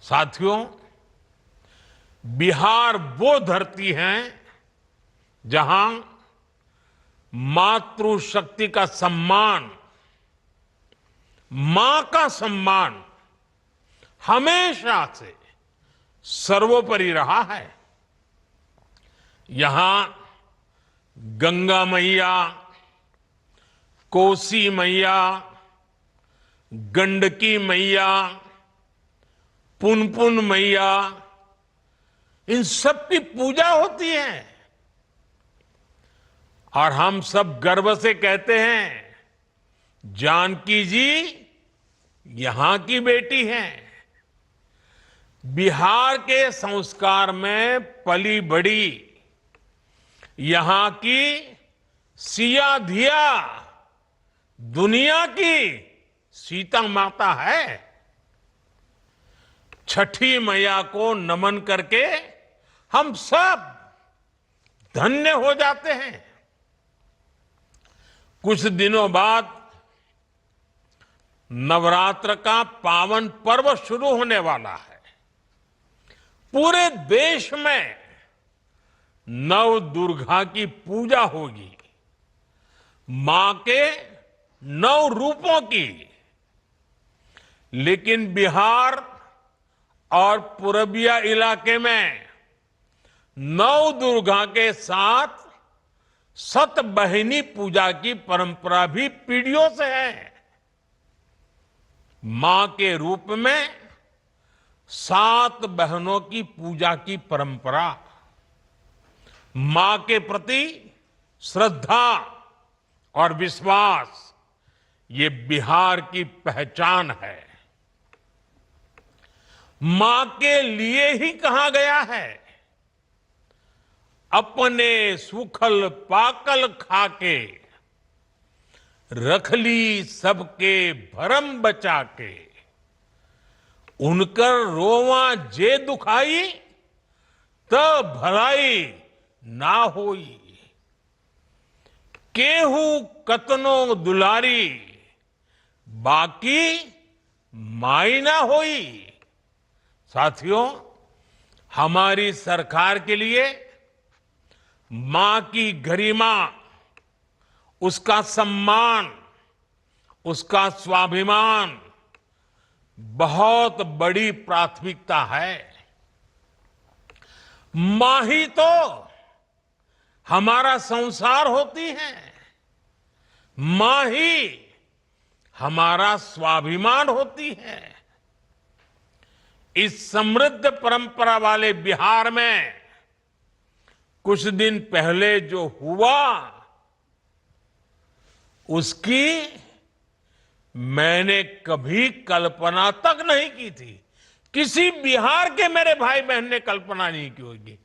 साथियों, बिहार वो धरती है जहां मातृशक्ति का सम्मान, मां का सम्मान हमेशा से सर्वोपरि रहा है। यहां गंगा मैया, कोसी मैया, गंडकी मैया, पुनपुन मैया, इन सब की पूजा होती है और हम सब गर्व से कहते हैं, जानकी जी यहां की बेटी हैं। बिहार के संस्कार में पली बड़ी यहां की सिया धिया दुनिया की सीता माता है। छठी मैया को नमन करके हम सब धन्य हो जाते हैं। कुछ दिनों बाद नवरात्र का पावन पर्व शुरू होने वाला है। पूरे देश में नव दुर्गा की पूजा होगी, मां के 9 रूपों की। लेकिन बिहार और पूर्विया इलाके में नव दुर्गा के साथ सतबहिनी पूजा की परंपरा भी पीढ़ियों से है। मां के रूप में 7 बहनों की पूजा की परंपरा, मां के प्रति श्रद्धा और विश्वास, ये बिहार की पहचान है। मां के लिए ही कहा गया है, अपने सुखल पाकल खाके, रख ली सबके भरम बचा के। उनकर रोवा जे दुखाई, तब भलाई ना होई। केहू कतनो दुलारी, बाकी माई ना होई। साथियों, हमारी सरकार के लिए मां की गरिमा, उसका सम्मान, उसका स्वाभिमान बहुत बड़ी प्राथमिकता है। मां ही तो हमारा संसार होती है, मां ही हमारा स्वाभिमान होती है। इस समृद्ध परंपरा वाले बिहार में कुछ दिन पहले जो हुआ, उसकी मैंने कभी कल्पना तक नहीं की थी। किसी बिहार के मेरे भाई बहन ने कल्पना नहीं की होगी,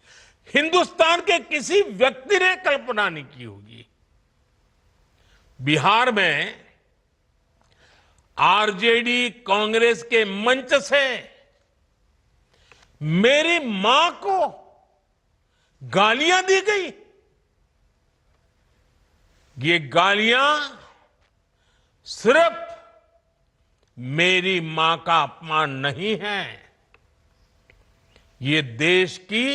हिंदुस्तान के किसी व्यक्ति ने कल्पना नहीं की होगी। बिहार में आरजेडी कांग्रेस के मंच से मेरी मां को गालियां दी गई। ये गालियां सिर्फ मेरी मां का अपमान नहीं है, ये देश की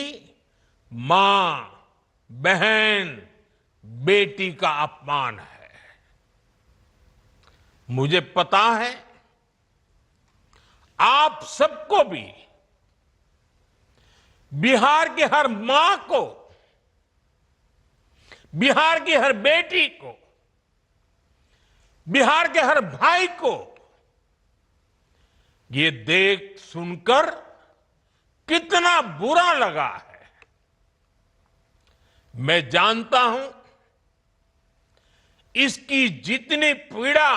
मां, बहन, बेटी का अपमान है। मुझे पता है आप सबको भी, बिहार की हर मां को, बिहार की हर बेटी को, बिहार के हर भाई को ये देख सुनकर कितना बुरा लगा है। मैं जानता हूं इसकी जितनी पीड़ा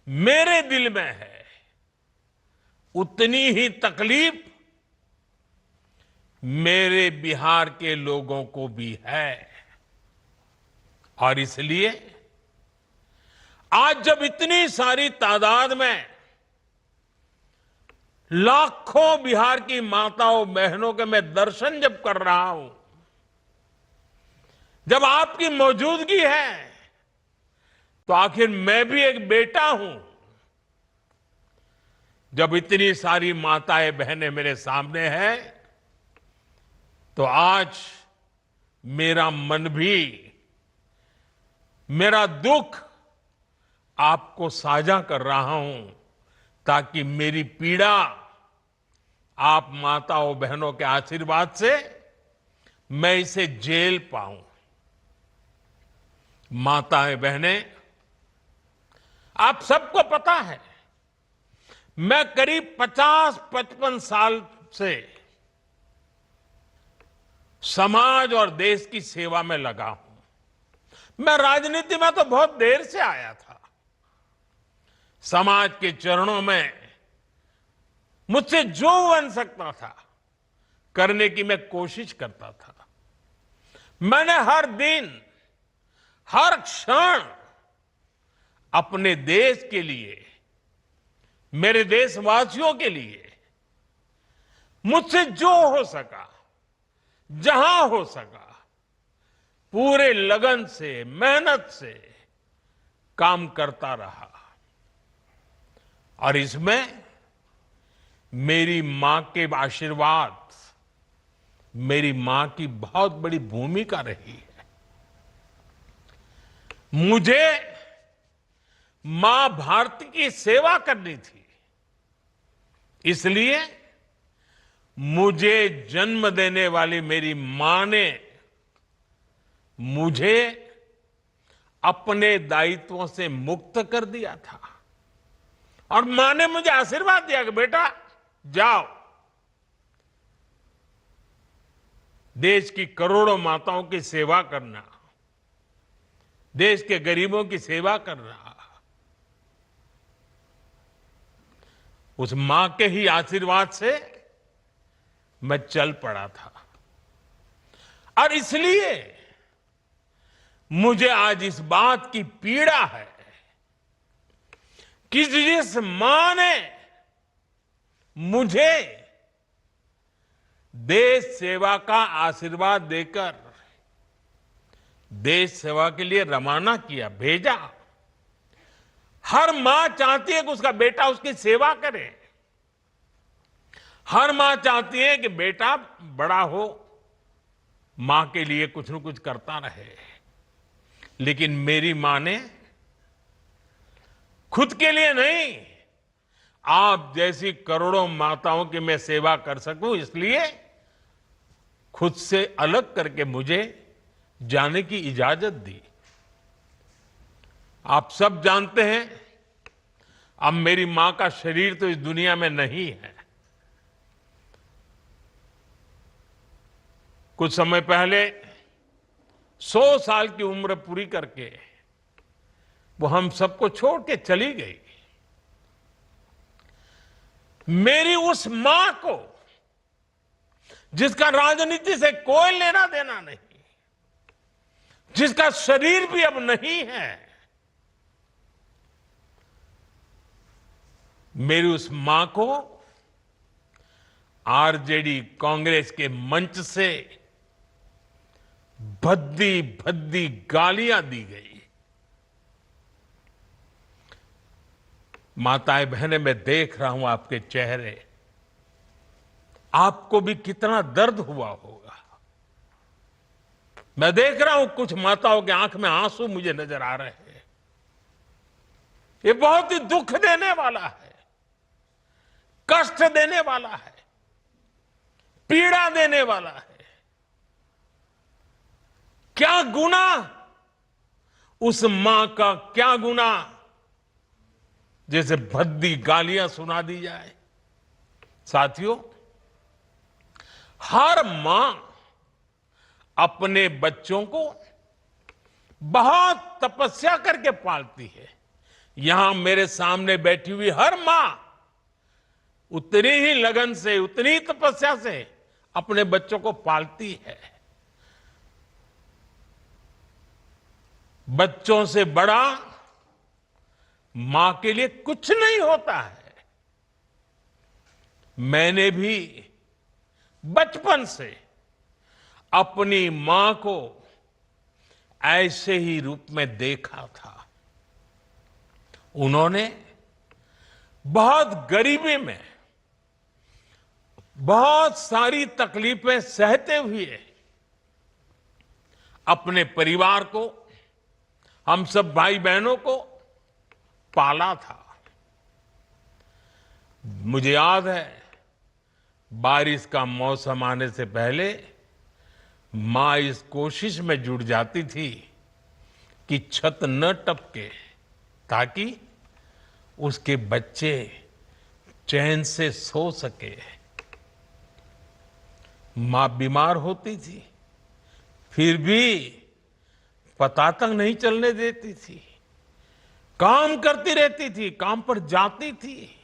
मेरे दिल में है, उतनी ही तकलीफ मेरे बिहार के लोगों को भी है। और इसलिए आज जब इतनी सारी तादाद में लाखों बिहार की माताओं बहनों के मैं दर्शन जब कर रहा हूं, जब आपकी मौजूदगी है, तो आखिर मैं भी एक बेटा हूं। जब इतनी सारी माताएं बहनें मेरे सामने हैं, तो आज मेरा मन भी, मेरा दुख आपको साझा कर रहा हूं, ताकि मेरी पीड़ा आप माताओं बहनों के आशीर्वाद से मैं इसे झेल पाऊं। माताएं बहनें, आप सबको पता है, मैं करीब 50-55 साल से समाज और देश की सेवा में लगा हूं। मैं राजनीति में तो बहुत देर से आया था। समाज के चरणों में मुझसे जो बन सकता था करने की मैं कोशिश करता था। मैंने हर दिन, हर क्षण अपने देश के लिए, मेरे देशवासियों के लिए मुझसे जो हो सका, जहां हो सका, पूरे लगन से, मेहनत से काम करता रहा। और इसमें मेरी मां के आशीर्वाद, मेरी मां की बहुत बड़ी भूमिका रही है। मुझे मां भारती की सेवा करनी थी, इसलिए मुझे जन्म देने वाली मेरी मां ने मुझे अपने दायित्वों से मुक्त कर दिया था। और मां ने मुझे आशीर्वाद दिया कि बेटा जाओ, देश की करोड़ों माताओं की सेवा करना, देश के गरीबों की सेवा करना। उस मां के ही आशीर्वाद से मैं चल पड़ा था। और इसलिए मुझे आज इस बात की पीड़ा है कि जिस मां ने मुझे देश सेवा का आशीर्वाद देकर देश सेवा के लिए रवाना किया, भेजा, हर मां चाहती है कि उसका बेटा उसकी सेवा करे। हर मां चाहती है कि बेटा बड़ा हो, मां के लिए कुछ न कुछ करता रहे। लेकिन मेरी मां ने खुद के लिए नहीं, आप जैसी करोड़ों माताओं की मैं सेवा कर सकूं, इसलिए खुद से अलग करके मुझे जाने की इजाजत दी। आप सब जानते हैं, अब मेरी मां का शरीर तो इस दुनिया में नहीं है। कुछ समय पहले 100 साल की उम्र पूरी करके वो हम सबको छोड़ के चली गई। मेरी उस मां को, जिसका राजनीति से कोई लेना देना नहीं, जिसका शरीर भी अब नहीं है, मेरी उस मां को आरजेडी कांग्रेस के मंच से भद्दी भद्दी गालियां दी गई। माताएं बहनें, मैं देख रहा हूं आपके चेहरे, आपको भी कितना दर्द हुआ होगा। मैं देख रहा हूं कुछ माताओं के आंख में आंसू मुझे नजर आ रहे हैं। ये बहुत ही दुख देने वाला है, कष्ट देने वाला है, पीड़ा देने वाला है। क्या गुनाह, उस मां का क्या गुनाह जैसे भद्दी गालियां सुना दी जाए। साथियों, हर मां अपने बच्चों को बहुत तपस्या करके पालती है। यहां मेरे सामने बैठी हुई हर मां उतनी ही लगन से, उतनी ही तपस्या से अपने बच्चों को पालती है। बच्चों से बड़ा मां के लिए कुछ नहीं होता है। मैंने भी बचपन से अपनी मां को ऐसे ही रूप में देखा था। उन्होंने बहुत गरीबी में बहुत सारी तकलीफें सहते हुए अपने परिवार को, हम सब भाई बहनों को पाला था। मुझे याद है, बारिश का मौसम आने से पहले मां इस कोशिश में जुट जाती थी कि छत न टपके, ताकि उसके बच्चे चैन से सो सके। मां बीमार होती थी, फिर भी पता तक नहीं चलने देती थी, काम करती रहती थी, काम पर जाती थी।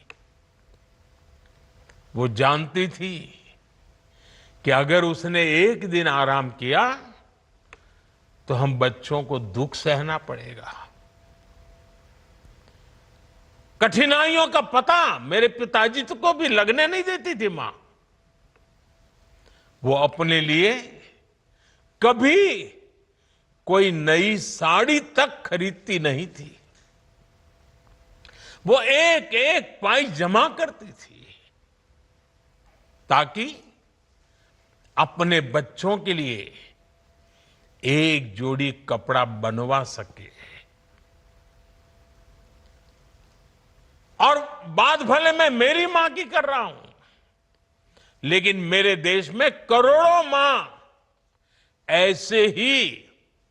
वो जानती थी कि अगर उसने एक दिन आराम किया तो हम बच्चों को दुख सहना पड़ेगा। कठिनाइयों का पता मेरे पिताजी को भी लगने नहीं देती थी मां। वो अपने लिए कभी कोई नई साड़ी तक खरीदती नहीं थी। वो एक एक पाई जमा करती थी ताकि अपने बच्चों के लिए एक जोड़ी कपड़ा बनवा सके। और बात भले मैं मेरी मां की कर रहा हूं, लेकिन मेरे देश में करोड़ों मां ऐसे ही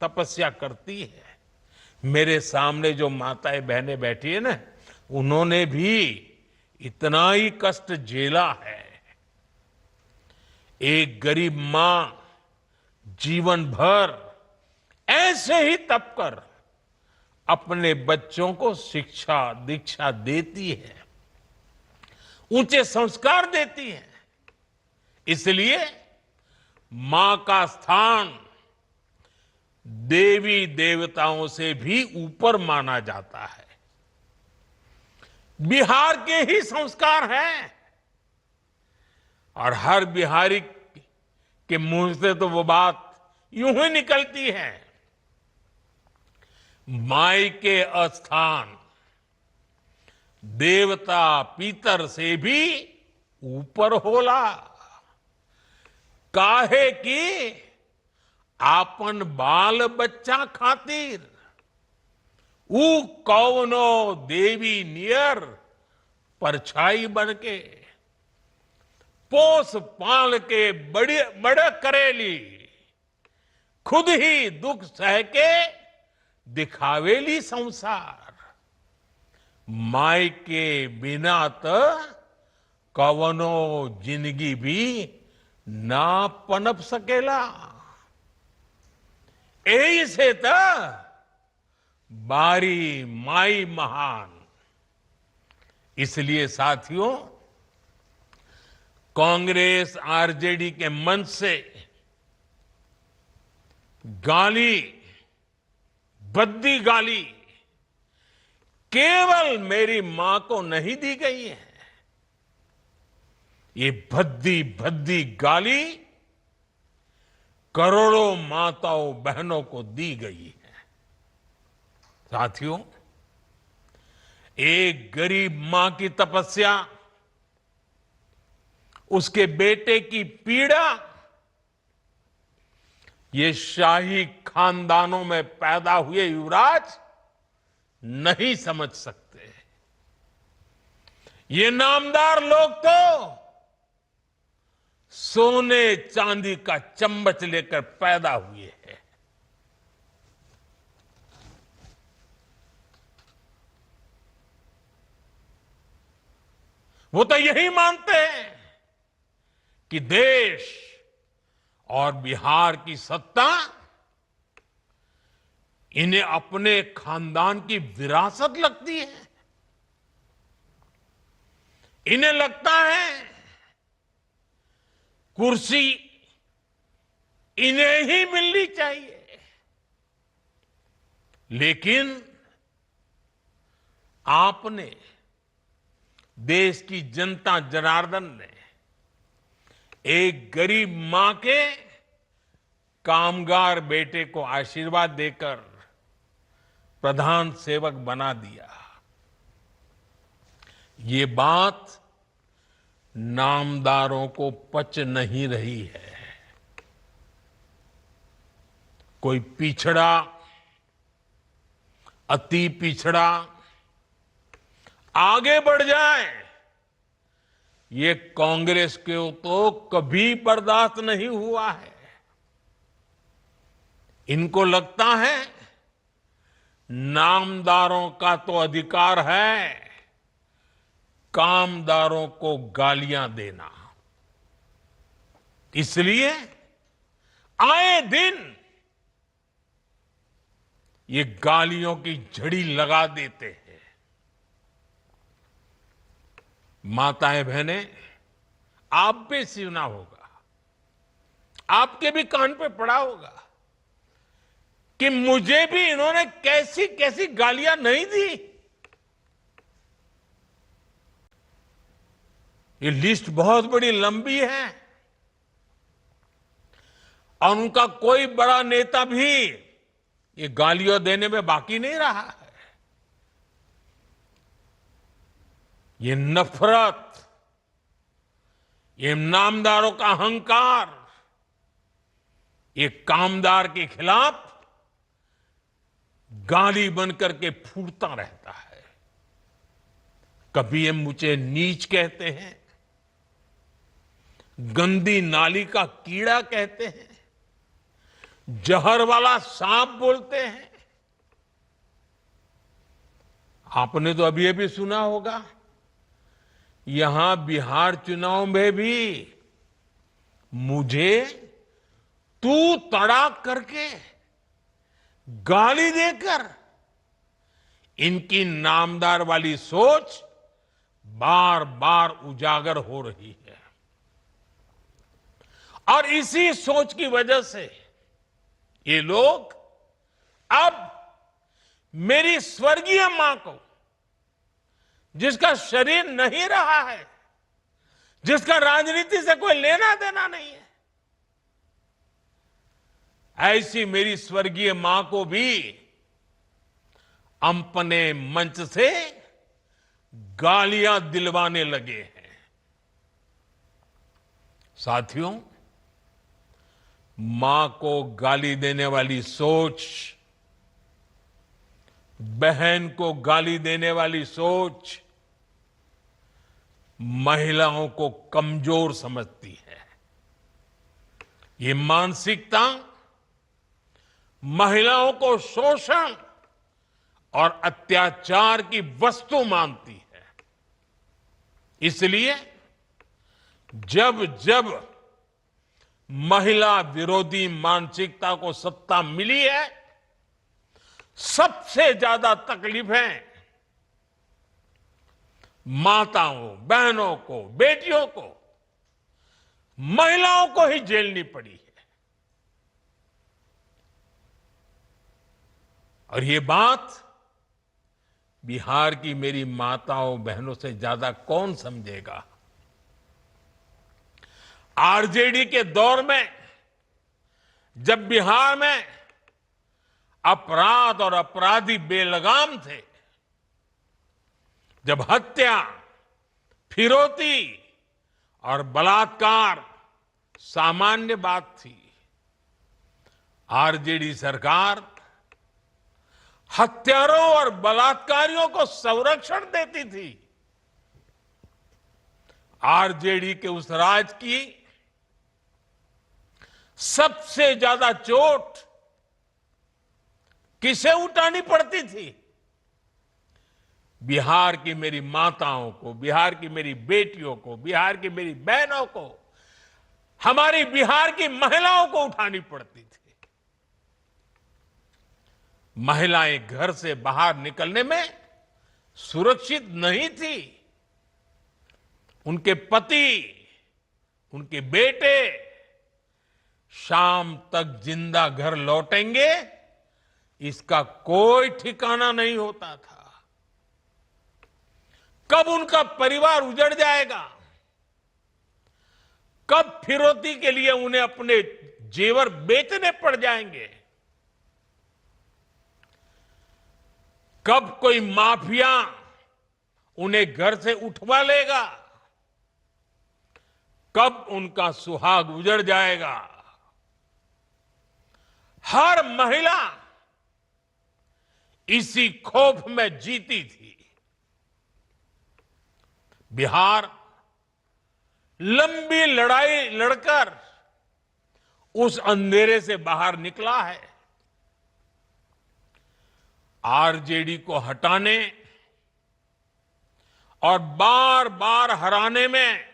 तपस्या करती है। मेरे सामने जो माताएं बहनें बैठी है ना, उन्होंने भी इतना ही कष्ट झेला है। एक गरीब मां जीवन भर ऐसे ही तप कर अपने बच्चों को शिक्षा दीक्षा देती है, ऊंचे संस्कार देती है। इसलिए मां का स्थान देवी देवताओं से भी ऊपर माना जाता है। बिहार के ही संस्कार हैं, और हर बिहारी के मुंह से तो वो बात यूं ही निकलती है, माई के स्थान देवता पितर से भी ऊपर होला। काहे कि आपन बाल बच्चा खातिर ऊ कौनो देवी नियर परछाई बन के पोस पाल के बड़े करेली, खुद ही दुख सह के दिखावेली संसार। माई के बिना तो कवनो जिंदगी भी ना पनप सकेला। यही से तो बारी माई महान। इसलिए साथियों, कांग्रेस आरजेडी के मंच से गाली, भद्दी गाली केवल मेरी मां को नहीं दी गई है। ये भद्दी भद्दी गाली करोड़ों माताओं बहनों को दी गई है। साथियों, एक गरीब मां की तपस्या, उसके बेटे की पीड़ा, ये शाही खानदानों में पैदा हुए युवराज नहीं समझ सकते। ये नामदार लोग तो सोने चांदी का चम्मच लेकर पैदा हुए हैं। वो तो यही मानते हैं कि देश और बिहार की सत्ता इन्हें अपने खानदान की विरासत लगती है। इन्हें लगता है कुर्सी इन्हें ही मिलनी चाहिए। लेकिन आपने, देश की जनता जनार्दन ने एक गरीब मां के कामगार बेटे को आशीर्वाद देकर प्रधान सेवक बना दिया। ये बात नामदारों को पच नहीं रही है। कोई पिछड़ा, अति पिछड़ा आगे बढ़ जाए, ये कांग्रेस के तो कभी बर्दाश्त नहीं हुआ है। इनको लगता है नामदारों का तो अधिकार है कामदारों को गालियां देना, इसलिए आए दिन ये गालियों की झड़ी लगा देते हैं। माताएं बहनें, आप भी सुना होगा, आपके भी कान पे पड़ा होगा कि मुझे भी इन्होंने कैसी कैसी गालियां नहीं दी। ये लिस्ट बहुत बड़ी लंबी है और उनका कोई बड़ा नेता भी ये गालियां देने में बाकी नहीं रहा है। ये नफरत, ये नामदारों का अहंकार, ये कामदार के खिलाफ गाली बनकर के फूटता रहता है। कभी ये मुझे नीच कहते हैं, गंदी नाली का कीड़ा कहते हैं, जहर वाला सांप बोलते हैं। आपने तो अभी सुना होगा, यहां बिहार चुनाव में भी मुझे तू तड़ाक करके गाली देकर इनकी नामदार वाली सोच बार बार उजागर हो रही है। और इसी सोच की वजह से ये लोग अब मेरी स्वर्गीय मां को, जिसका शरीर नहीं रहा है, जिसका राजनीति से कोई लेना देना नहीं है, ऐसी मेरी स्वर्गीय मां को भी अपने मंच से गालियां दिलवाने लगे हैं। साथियों, मां को गाली देने वाली सोच, बहन को गाली देने वाली सोच महिलाओं को कमजोर समझती है। ये मानसिकता महिलाओं को शोषण और अत्याचार की वस्तु मानती है। इसलिए जब जब महिला विरोधी मानसिकता को सत्ता मिली है, सबसे ज्यादा तकलीफें माताओं, बहनों को, बेटियों को, महिलाओं को ही झेलनी पड़ी है। और ये बात बिहार की मेरी माताओं बहनों से ज्यादा कौन समझेगा। आरजेडी के दौर में जब बिहार में अपराध और अपराधी बेलगाम थे, जब हत्या, फिरौती और बलात्कार सामान्य बात थी, आरजेडी सरकार हत्यारों और बलात्कारियों को संरक्षण देती थी। आरजेडी के उस राज की सबसे ज्यादा चोट किसे उठानी पड़ती थी? बिहार की मेरी माताओं को, बिहार की मेरी बेटियों को, बिहार की मेरी बहनों को, हमारी बिहार की महिलाओं को उठानी पड़ती थी। महिलाएं घर से बाहर निकलने में सुरक्षित नहीं थी। उनके पति, उनके बेटे शाम तक जिंदा घर लौटेंगे, इसका कोई ठिकाना नहीं होता था। कब उनका परिवार उजड़ जाएगा, कब फिरौती के लिए उन्हें अपने जेवर बेचने पड़ जाएंगे, कब कोई माफिया उन्हें घर से उठवा लेगा, कब उनका सुहाग उजड़ जाएगा। हर महिला इसी खौफ में जीती थी। बिहार लंबी लड़ाई लड़कर उस अंधेरे से बाहर निकला है। आरजेडी को हटाने और बार बार हराने में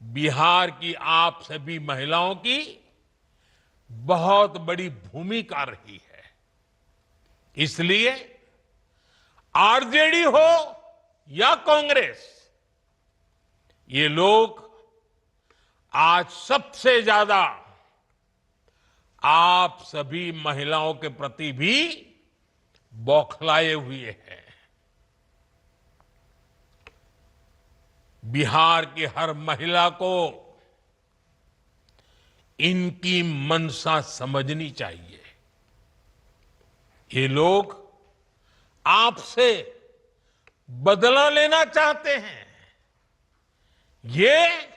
बिहार की आप सभी महिलाओं की बहुत बड़ी भूमिका रही है। इसलिए आरजेडी हो या कांग्रेस, ये लोग आज सबसे ज्यादा आप सभी महिलाओं के प्रति भी बौखलाए हुए हैं। बिहार की हर महिला को इनकी मंशा समझनी चाहिए। ये लोग आपसे बदला लेना चाहते हैं। ये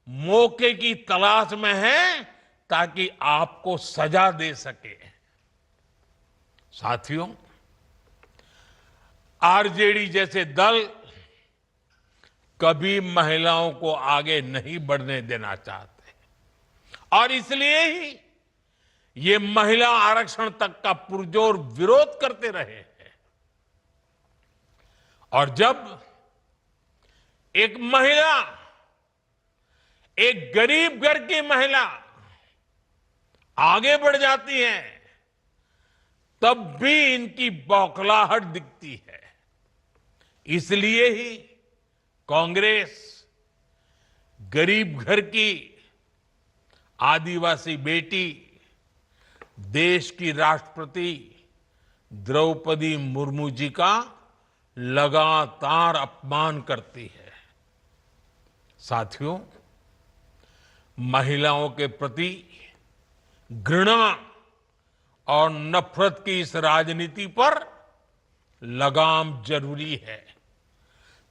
मौके की तलाश में हैं ताकि आपको सजा दे सके। साथियों, आरजेडी जैसे दल कभी महिलाओं को आगे नहीं बढ़ने देना चाहते और इसलिए ही ये महिला आरक्षण तक का पुरजोर विरोध करते रहे हैं। और जब एक महिला, एक गरीब घर की महिला आगे बढ़ जाती है, तब भी इनकी बौखलाहट दिखती है। इसलिए ही कांग्रेस गरीब घर की आदिवासी बेटी, देश की राष्ट्रपति द्रौपदी मुर्मू जी का लगातार अपमान करती है। साथियों, महिलाओं के प्रति घृणा और नफरत की इस राजनीति पर लगाम जरूरी है।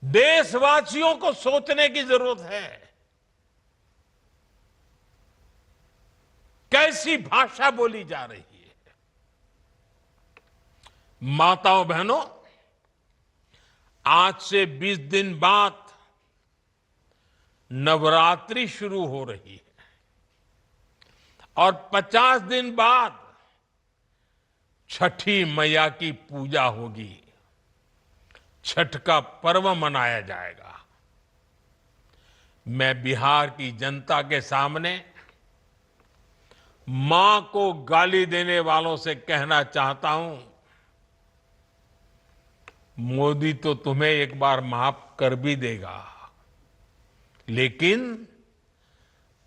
देशवासियों को सोचने की जरूरत है। कैसी भाषा बोली जा रही है। माताओं बहनों, आज से 20 दिन बाद नवरात्रि शुरू हो रही है और 50 दिन बाद छठी मैया की पूजा होगी। छठ का पर्व मनाया जाएगा। मैं बिहार की जनता के सामने मां को गाली देने वालों से कहना चाहता हूं, मोदी तो तुम्हें एक बार माफ कर भी देगा, लेकिन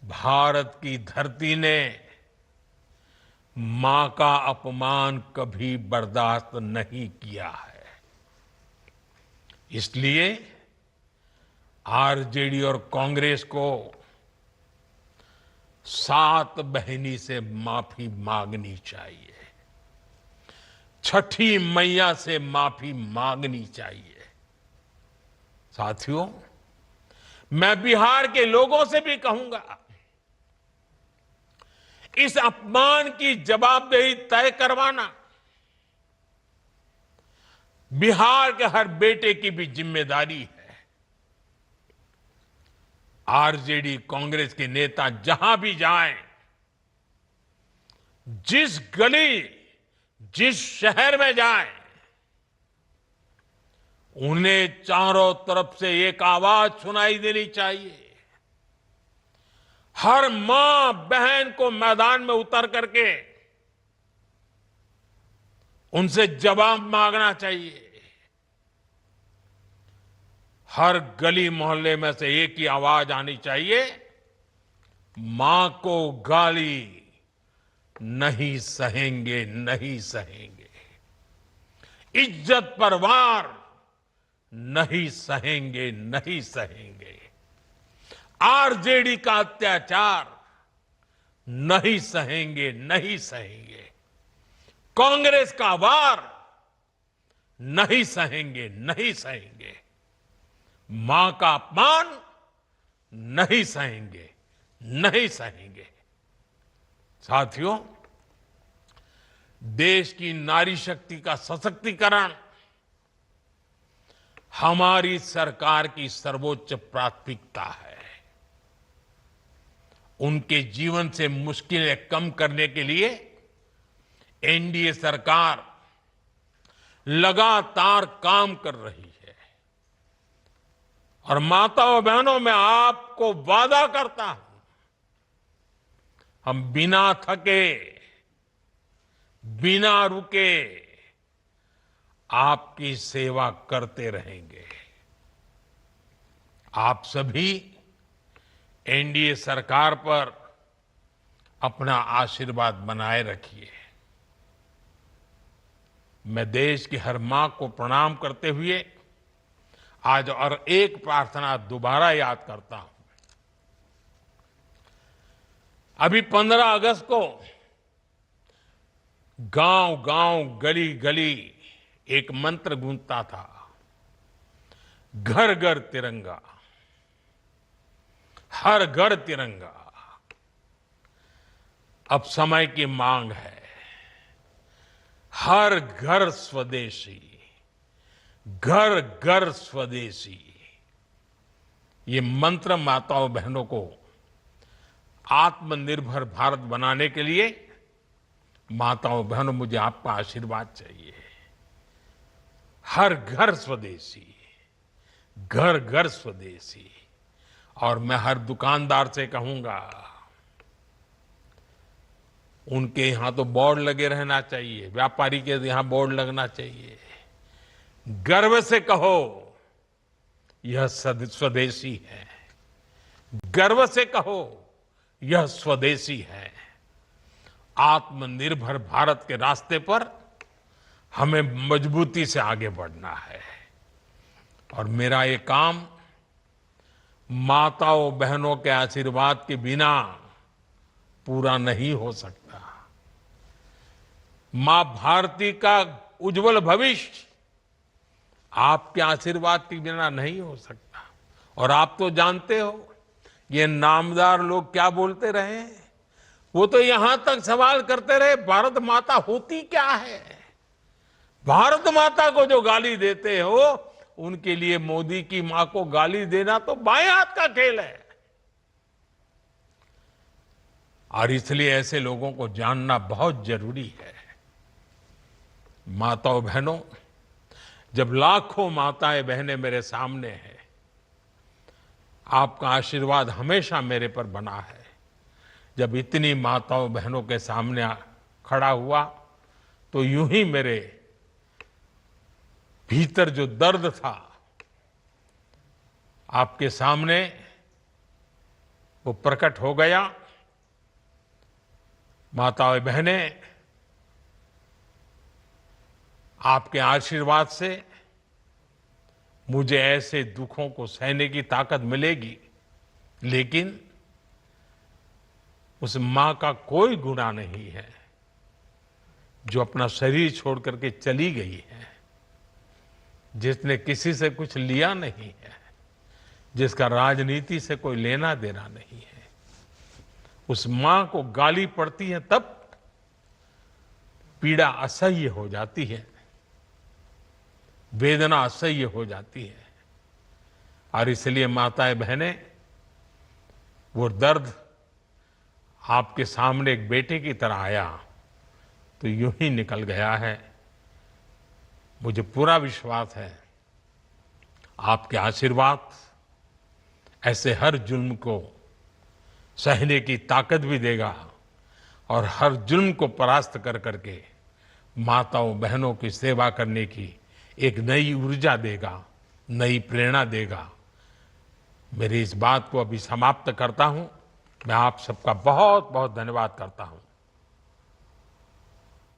भारत की धरती ने मां का अपमान कभी बर्दाश्त नहीं किया है। इसलिए आरजेडी और कांग्रेस को सात बहिनी से माफी मांगनी चाहिए। छठी मैया से माफी मांगनी चाहिए। साथियों, मैं बिहार के लोगों से भी कहूंगा, इस अपमान की जवाबदेही तय करवाना बिहार के हर बेटे की भी जिम्मेदारी है। आरजेडी कांग्रेस के नेता जहां भी जाएं, जिस गली, जिस शहर में जाएं, उन्हें चारों तरफ से एक आवाज सुनाई देनी चाहिए। हर मां बहन को मैदान में उतर करके उनसे जवाब मांगना चाहिए। हर गली मोहल्ले में से एक ही आवाज आनी चाहिए, मां को गाली नहीं सहेंगे, नहीं सहेंगे। इज्जत पर वार नहीं सहेंगे, नहीं सहेंगे। आरजेडी का अत्याचार नहीं सहेंगे, नहीं सहेंगे। कांग्रेस का वार नहीं सहेंगे, नहीं सहेंगे। मां का अपमान नहीं सहेंगे, नहीं सहेंगे। साथियों, देश की नारी शक्ति का सशक्तिकरण हमारी सरकार की सर्वोच्च प्राथमिकता है। उनके जीवन से मुश्किलें कम करने के लिए एनडीए सरकार लगातार काम कर रही है। और माताओं बहनों, मैं आपको वादा करता हूं, हम बिना थके, बिना रुके आपकी सेवा करते रहेंगे। आप सभी एनडीए सरकार पर अपना आशीर्वाद बनाए रखिए। मैं देश की हर मां को प्रणाम करते हुए आज और एक प्रार्थना दोबारा याद करता हूं। अभी 15 अगस्त को गांव गांव, गली गली एक मंत्र गूंजता था, घर घर तिरंगा, हर घर तिरंगा। अब समय की मांग है, हर घर स्वदेशी, घर घर स्वदेशी। ये मंत्र माताओं बहनों को आत्मनिर्भर भारत बनाने के लिए, माताओं बहनों, मुझे आपका आशीर्वाद चाहिए। हर घर स्वदेशी, घर घर स्वदेशी। और मैं हर दुकानदार से कहूंगा, उनके यहां तो बोर्ड लगे रहना चाहिए, व्यापारी के यहां बोर्ड लगना चाहिए। गर्व से कहो, यह स्वदेशी है। गर्व से कहो, यह स्वदेशी है। आत्मनिर्भर भारत के रास्ते पर हमें मजबूती से आगे बढ़ना है। और मेरा ये काम माताओं बहनों के आशीर्वाद के बिना पूरा नहीं हो सकता। मां भारती का उज्जवल भविष्य आपके आशीर्वाद के बिना नहीं हो सकता। और आप तो जानते हो, ये नामदार लोग क्या बोलते रहे, वो तो यहां तक सवाल करते रहे, भारत माता होती क्या है। भारत माता को जो गाली देते हो, उनके लिए मोदी की मां को गाली देना तो बाएं हाथ का खेल है। और इसलिए ऐसे लोगों को जानना बहुत जरूरी है। माताओं बहनों, जब लाखों माताएं बहनें मेरे सामने हैं, आपका आशीर्वाद हमेशा मेरे पर बना है। जब इतनी माताओं बहनों के सामने खड़ा हुआ, तो यूं ही मेरे भीतर जो दर्द था, आपके सामने वो प्रकट हो गया। माताओं बहनें, आपके आशीर्वाद से मुझे ऐसे दुखों को सहने की ताकत मिलेगी, लेकिन उस मां का कोई गुनाह नहीं है जो अपना शरीर छोड़ करके चली गई है, जिसने किसी से कुछ लिया नहीं है, जिसका राजनीति से कोई लेना देना नहीं है। उस मां को गाली पड़ती है तब पीड़ा असह्य हो जाती है, वेदना असह्य हो जाती है। और इसलिए माताएं बहनें, वो दर्द आपके सामने एक बेटे की तरह आया तो यूं ही निकल गया है। मुझे पूरा विश्वास है, आपके आशीर्वाद ऐसे हर जुल्म को सहने की ताकत भी देगा और हर जुल्म को परास्त कर करके माताओं बहनों की सेवा करने की एक नई ऊर्जा देगा, नई प्रेरणा देगा। मेरी इस बात को अभी समाप्त करता हूं। मैं आप सबका बहुत बहुत धन्यवाद करता हूं।